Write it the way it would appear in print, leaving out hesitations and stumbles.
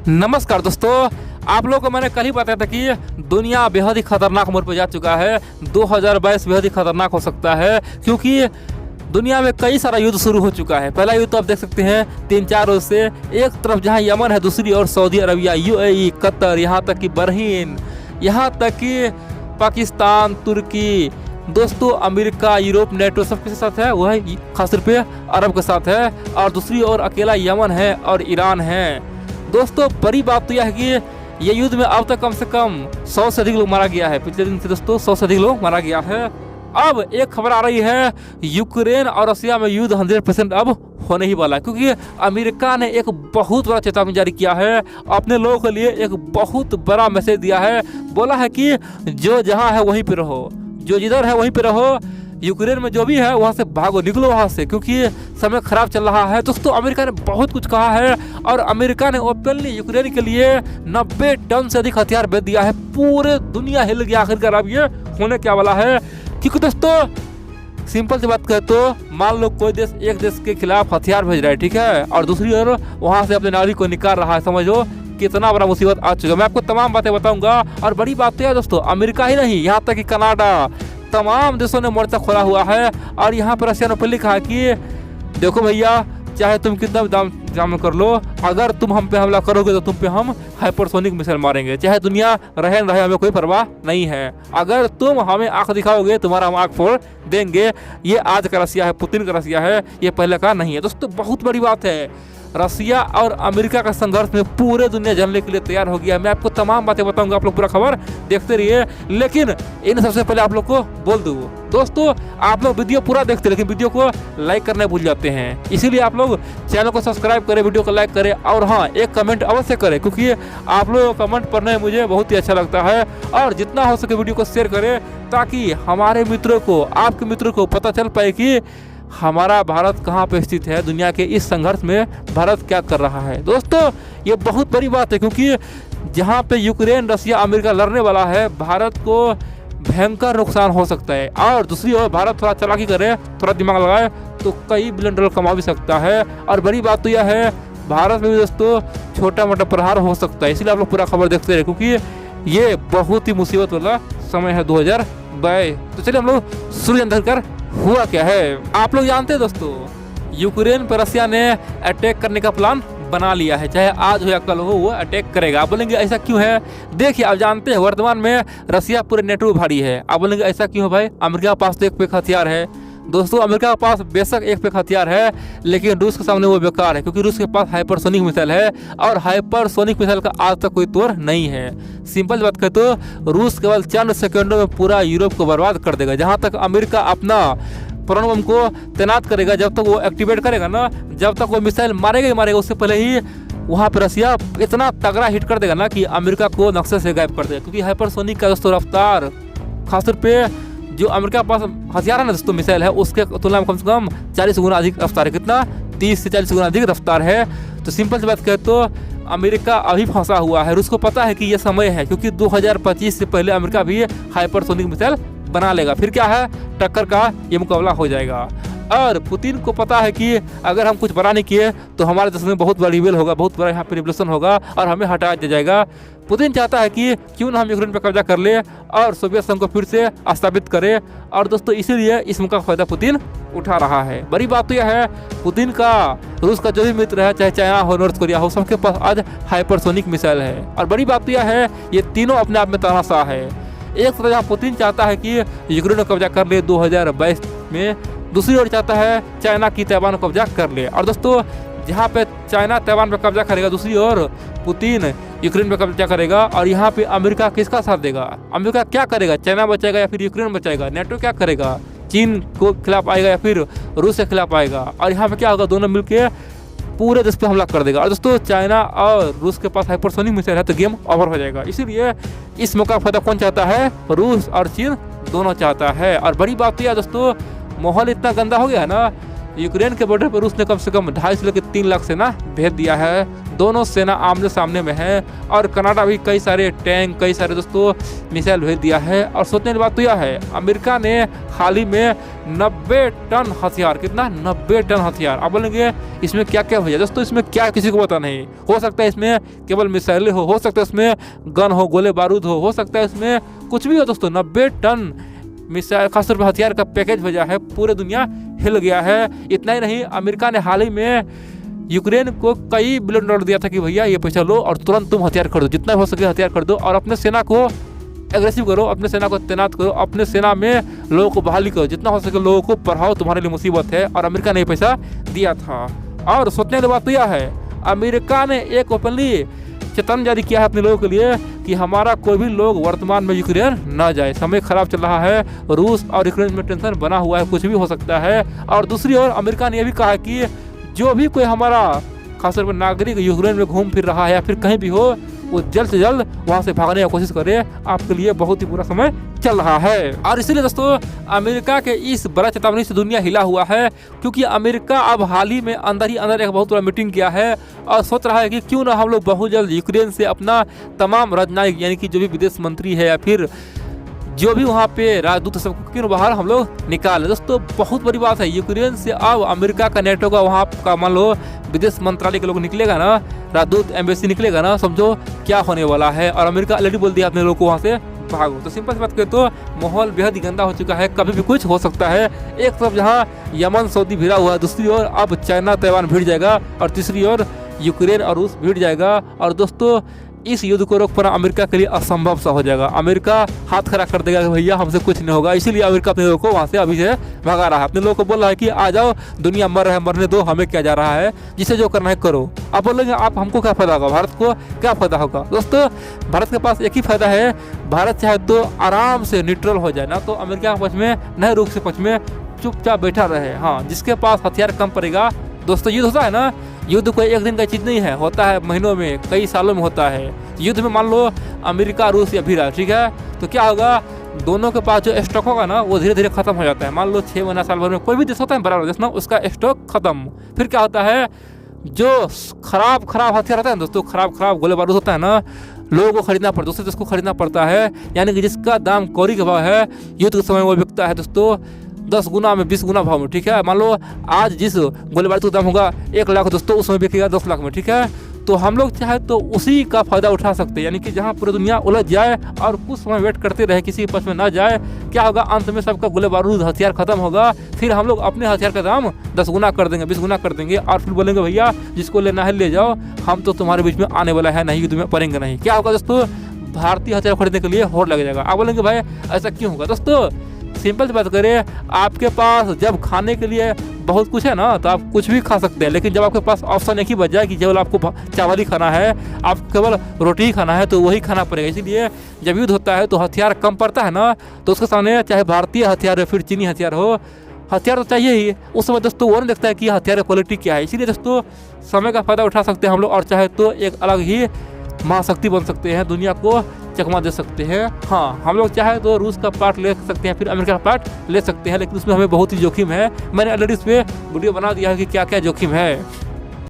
नमस्कार दोस्तों, आप लोगों को मैंने कल ही बताया था कि दुनिया बेहद ही खतरनाक मोड़ पर जा चुका है। 2022 बेहद ही खतरनाक हो सकता है क्योंकि दुनिया में कई सारा युद्ध शुरू हो चुका है। पहला युद्ध तो आप देख सकते हैं 3-4 रोज से, एक तरफ जहां यमन है, दूसरी ओर सऊदी अरबिया, यूएई, कतर, यहाँ तक कि बहरीन, यहाँ तक कि पाकिस्तान, तुर्की, दोस्तों अमेरिका, यूरोप, नेटो सब किसके साथ है? वह खासतौर पे अरब के साथ है। और दूसरी ओर अकेला यमन है और ईरान है। दोस्तों बड़ी बात तो यह है कि ये युद्ध में अब तक कम से कम 100 से अधिक लोग मारा गया है। पिछले दिन से दोस्तों 100 से अधिक लोग मारा गया है। अब एक खबर आ रही है, यूक्रेन और रसिया में युद्ध 100% अब होने ही वाला है क्योंकि अमेरिका ने एक बहुत बड़ा चेतावनी जारी किया है। अपने लोगों के लिए एक बहुत बड़ा मैसेज दिया है। बोला है कि जो जहाँ है वहीं पे रहो, जो जिधर है वहीं पे रहो। यूक्रेन में जो भी है वहाँ से भागो, निकलो वहाँ से, क्योंकि समय खराब चल रहा है। दोस्तों अमेरिका ने बहुत कुछ कहा है और अमेरिका ने ओपनली यूक्रेन के लिए 90 टन से अधिक हथियार भेज दिया है। पूरे दुनिया हिल गया आखिरकार अब ये होने क्या वाला है। क्योंकि दोस्तों सिंपल सी बात करें तो मान लो कोई देश एक देश के खिलाफ हथियार भेज रहा है, ठीक है, और दूसरी ओर वहाँ से अपने नागरिक को निकाल रहा है। समझो कितना बड़ा मुसीबत आ चुका है। मैं आपको तमाम बातें बताऊंगा। और बड़ी बात तो है दोस्तों, अमेरिका ही नहीं, यहाँ तक कि कनाडा, तमाम देशों ने मोर्चा खोला हुआ है। और यहाँ पर रशिया ने पहले कहा कि देखो भैया, चाहे तुम कितना जाम कर लो, अगर तुम हम पे हमला करोगे तो तुम पे हम हाइपरसोनिक मिसाइल मारेंगे, चाहे दुनिया रहे न रहे, हमें कोई परवाह नहीं है। अगर तुम हमें आंख दिखाओगे, तुम्हारा हम आंख फोड़ देंगे। ये आज का रसिया है, पुतिन का रसिया है, ये पहले का नहीं है। दोस्तों बहुत बड़ी बात है, रसिया और अमेरिका का संघर्ष में पूरे दुनिया जानने के लिए तैयार हो गया है। मैं आपको तमाम बातें बताऊंगा, आप लोग पूरा खबर देखते रहिए। लेकिन इन सबसे पहले आप लोग को बोल दूँ दोस्तों, आप लोग वीडियो पूरा देखते लेकिन वीडियो को लाइक करना भूल जाते हैं। इसीलिए आप लोग चैनल को सब्सक्राइब करें, वीडियो को लाइक करें और हाँ, एक कमेंट अवश्य करें क्योंकि आप लोग कमेंट पढ़ने में मुझे बहुत ही अच्छा लगता है। और जितना हो सके वीडियो को शेयर करें ताकि हमारे मित्रों को, आपके मित्रों को पता चल पाए कि हमारा भारत कहाँ पे स्थित है। दुनिया के इस संघर्ष में भारत क्या कर रहा है। दोस्तों ये बहुत बड़ी बात है क्योंकि जहाँ पे यूक्रेन, रसिया, अमेरिका लड़ने वाला है, भारत को भयंकर नुकसान हो सकता है। और दूसरी ओर भारत थोड़ा चालाकी करे, थोड़ा दिमाग लगाए तो कई बिलियन डॉलर कमा भी सकता है। और बड़ी बात तो यह है, भारत में भी दोस्तों छोटा मोटा प्रहार हो सकता है। इसलिए आप लोग पूरा खबर देखते रहे क्योंकि ये बहुत ही मुसीबत वाला समय है 2022। तो चलिए हम लोग शुरू अंदर कर हुआ क्या है। आप लोग जानते हैं दोस्तों, यूक्रेन पर रसिया ने अटैक करने का प्लान बना लिया है। चाहे आज हो या कल हो, वो अटैक करेगा। आप बोलेंगे ऐसा क्यों है? देखिए आप जानते हैं वर्तमान में रसिया पूरे नेटो में भारी है। आप बोलेंगे ऐसा क्यों है भाई? अमेरिका के पास तो एक पे हथियार है। दोस्तों अमेरिका के पास बेशक एक पे हथियार है लेकिन रूस के सामने वो बेकार है क्योंकि रूस के पास हाइपरसोनिक मिसाइल है और हाइपरसोनिक मिसाइल का आज तक कोई तोड़ नहीं है। सिंपल बात करें तो रूस केवल चंद सेकंडों में पूरा यूरोप को बर्बाद कर देगा। जहां तक अमेरिका अपना परमाणु बम को तैनात करेगा, जब तक वो एक्टिवेट करेगा ना, जब तक वो मिसाइल मारेगा ही मारेगा, उससे पहले ही वहाँ पर रसिया इतना तगड़ा हिट कर देगा ना कि अमेरिका को नक्शे से गायब कर देगा। क्योंकि हाइपरसोनिक का दोस्तों रफ्तार, खासतौर पे जो अमेरिका के पास हथियार है ना दोस्तों, मिसाइल है, उसके तुलना में कम से कम 40 गुना अधिक रफ्तार है। कितना? 30 से 40 गुना अधिक रफ्तार है। तो सिंपल सी बात करें तो अमेरिका अभी फंसा हुआ है। रूस को पता है कि ये समय है क्योंकि 2025 से पहले अमेरिका भी हाइपरसोनिक मिसाइल बना लेगा। फिर क्या है, टक्कर का ये मुकाबला हो जाएगा। और पुतिन को पता है कि अगर हम कुछ बड़ा नहीं किए तो हमारे देश में बहुत बड़ा रिवेल होगा, बहुत बड़ा यहाँ पे रिवोल्यूशन होगा और हमें हटा दिया जाएगा। पुतिन चाहता है कि क्यों ना हम यूक्रेन पर कब्जा कर ले और सोवियत संघ को फिर से स्थापित करे। और दोस्तों इसीलिए इस मौका का फायदा पुतिन उठा रहा है। बड़ी बात तो यह है, पुतिन का, रूस का जो भी मित्र है, चाहे चाइना हो, नॉर्थ कोरिया हो, सबके पास आज हाइपरसोनिक मिसाइल है। और बड़ी बात तो यह है, ये तीनों अपने आप में तानाशाह है। एक तरह जहाँ पुतिन चाहता है कि यूक्रेन को कब्जा कर ले 2022 में, दूसरी ओर चाहता है चाइना की ताइवान को कब्जा कर ले। और दोस्तों जहाँ पे चाइना ताइवान पे कब्जा करेगा, दूसरी ओर पुतिन यूक्रेन पे कब्जा करेगा। और यहाँ पे अमेरिका किसका साथ देगा? अमेरिका क्या करेगा? चाइना बचाएगा या फिर यूक्रेन बचाएगा? नेटो क्या करेगा? चीन को खिलाफ आएगा या फिर रूस के खिलाफ आएगा? और यहाँ पे क्या होगा, दोनों मिलकर पूरे देश पे हमला कर देगा। और दोस्तों चाइना और रूस के पास हाइपरसोनिक मिसाइल है तो गेम ओवर हो जाएगा। इसीलिए इस मौका का फायदा कौन चाहता है? रूस और चीन दोनों चाहता है। और बड़ी बात यह है दोस्तों, माहौल इतना गंदा हो गया है ना यूक्रेन के बॉर्डर पर रूस ने कम से कम 2.5 से लेकर 3 लाख सेना भेज दिया है। दोनों सेना आमने सामने में है और कनाडा भी कई सारे टैंक, कई सारे दोस्तों मिसाइल भेज दिया है। और सोचने की बात तो यह है, अमेरिका ने हाल ही में 90 टन हथियार, कितना 90 टन हथियार। आप बोलेंगे इसमें क्या क्या भेजा दोस्तों, इसमें क्या किसी को पता नहीं। हो सकता है इसमें केवल मिसाइलें हो सकता है इसमें गन हो, गोले बारूद हो सकता है इसमें कुछ भी हो दोस्तों। 90 टन मिसाइल, खासतौर पर हथियार का पैकेज भेजा है, पूरे दुनिया हिल गया है। इतना ही नहीं, अमेरिका ने हाल ही में यूक्रेन को कई बिलियन डॉलर दिया था कि भैया ये पैसा लो और तुरंत तुम हथियार खरीदो, जितना हो सके हथियार खरीदो और अपने सेना को एग्रेसिव करो, अपने सेना को तैनात करो, अपने सेना में लोगों को बहाली करो, जितना हो सके लोगों को पढ़ाओ, तुम्हारे लिए मुसीबत है। और अमेरिका ने ये पैसा दिया था। और सोचने की बात तो यह है, अमेरिका ने एक ओपनली चेतावनी जारी किया है अपने लोगों के लिए कि हमारा कोई भी लोग वर्तमान में यूक्रेन ना जाए। समय खराब चल रहा है, रूस और यूक्रेन में टेंशन बना हुआ है, कुछ भी हो सकता है। और दूसरी ओर अमेरिका ने यह भी कहा है कि जो भी कोई हमारा खासतौर पर नागरिक यूक्रेन में घूम फिर रहा है या फिर कहीं भी हो, वो जल्द से जल्द वहाँ से भागने की कोशिश करे। आपके लिए बहुत ही बुरा समय चल रहा है। और इसीलिए दोस्तों अमेरिका के इस बड़ा चेतावनी से दुनिया हिला हुआ है, क्योंकि अमेरिका अब हाल ही में अंदर ही अंदर एक बहुत बड़ा मीटिंग किया है और सोच रहा है कि क्यों ना हम लोग बहुत जल्द यूक्रेन से अपना तमाम राजनयिक, यानी कि जो भी विदेश मंत्री है या फिर जो भी वहाँ पे राजदूत सबको क्यों बाहर हम लोग निकाले। दोस्तों बहुत बड़ी बात है, यूक्रेन से अब अमेरिका का, नेटो का, वहाँ का मान लो विदेश मंत्रालय के लोग निकलेगा ना, राजदूत एम्बेसी निकलेगा ना, समझो क्या होने वाला है। और अमेरिका ऑलरेडी बोल दिया अपने लोगों को वहाँ से भागो। तो सिंपल सी बात करें तो माहौल बेहद ही गंदा हो चुका है, कभी भी कुछ हो सकता है। एक तरफ जहाँ यमन सऊदी भिड़ा हुआ है, दूसरी ओर अब चाइना ताइवान भिड़ जाएगा और तीसरी ओर यूक्रेन और रूस भिड़ जाएगा। और दोस्तों इस युद्ध को रोक पाना अमेरिका के लिए असंभव सा हो जाएगा। अमेरिका हाथ खड़ा कर देगा कि भैया हमसे कुछ नहीं होगा। इसीलिए अमेरिका अपने लोगों को वहाँ से अभी से भगा रहा है, अपने लोगों को बोल रहा है कि आ जाओ, दुनिया मर रहा है, मरने दो, हमें क्या जा रहा है, जिसे जो करना है करो। आप बोलेंगे आप हमको क्या फायदा होगा, भारत को क्या फायदा होगा। दोस्तों भारत के पास एक ही फायदा है, भारत चाहे तो आराम से न्यूट्रल हो जाए, ना तो अमेरिका के पक्ष में न रूस के पक्ष में चुपचाप बैठा रहे। हाँ, जिसके पास हथियार कम पड़ेगा। दोस्तों युद्ध होता है ना, युद्ध कोई एक दिन का चीज़ नहीं है, होता है महीनों में, कई सालों में होता है। युद्ध में मान लो अमेरिका रूस या भिड़ा, ठीक है, तो क्या होगा, दोनों के पास जो स्टॉक होगा ना वो धीरे धीरे खत्म हो जाता है। मान लो 6 महीना साल भर में कोई भी देश होता है बराबर देश ना, उसका स्टॉक खत्म। फिर क्या होता है, जो खराब हथियार होता है दोस्तों, खराब गोले बारूद होता है ना, लोगों को खरीदना पड़ता है, दूसरे देश को खरीदना पड़ता है। यानी कि जिसका दाम कौड़ी के भाव है, युद्ध के समय वो बिकता है दोस्तों 10 गुना में, 20 गुना भाव में, ठीक है। मान लो आज जिस गोले बारूद का दाम होगा 1 लाख दोस्तों, उसमें बिकेगा 10 लाख में, ठीक है। तो हम लोग चाहे तो उसी का फायदा उठा सकते हैं। यानी कि जहां पूरी दुनिया उलझ जाए और कुछ समय वेट करते रहे, किसी के पास में ना जाए, क्या होगा, अंत में सबका गोले बारूद हथियार खत्म होगा। फिर हम लोग अपने हथियार का दाम 10 गुना कर देंगे, 20 गुना कर देंगे और फिर बोलेंगे भैया जिसको लेना है ले जाओ, हम तो तुम्हारे बीच में आने वाला है नहीं, युद्ध में पड़ेंगे नहीं। क्या होगा दोस्तों, भारतीय हथियार खरीदने के लिए होड़ लग जाएगा। आप बोलेंगे भाई ऐसा क्यों होगा। दोस्तों सिंपल सी बात करें, आपके पास जब खाने के लिए बहुत कुछ है ना, तो आप कुछ भी खा सकते हैं, लेकिन जब आपके पास ऑप्शन एक ही बच जाए कि केवल आपको चावल ही खाना है, आप केवल रोटी ही खाना है, तो वही खाना पड़ेगा। इसीलिए जब युद्ध होता है तो हथियार कम पड़ता है ना, तो उसके सामने चाहे भारतीय हथियार हो फिर चीनी हथियार हो, हथियार तो चाहिए ही। उस समय दोस्तों वो नहीं देखता है कि हथियार की क्वालिटी क्या है। इसीलिए दोस्तों समय का फायदा उठा सकते हैं हम लोग, और चाहे तो एक अलग ही महाशक्ति बन सकते हैं, दुनिया को चकमा दे सकते हैं। हाँ, हम लोग चाहे तो रूस का पार्ट ले सकते हैं, फिर अमेरिका का पार्ट ले सकते हैं, लेकिन उसमें हमें बहुत ही जोखिम है। मैंने ऑलरेडी इस पर वीडियो बना दिया है कि क्या क्या जोखिम है।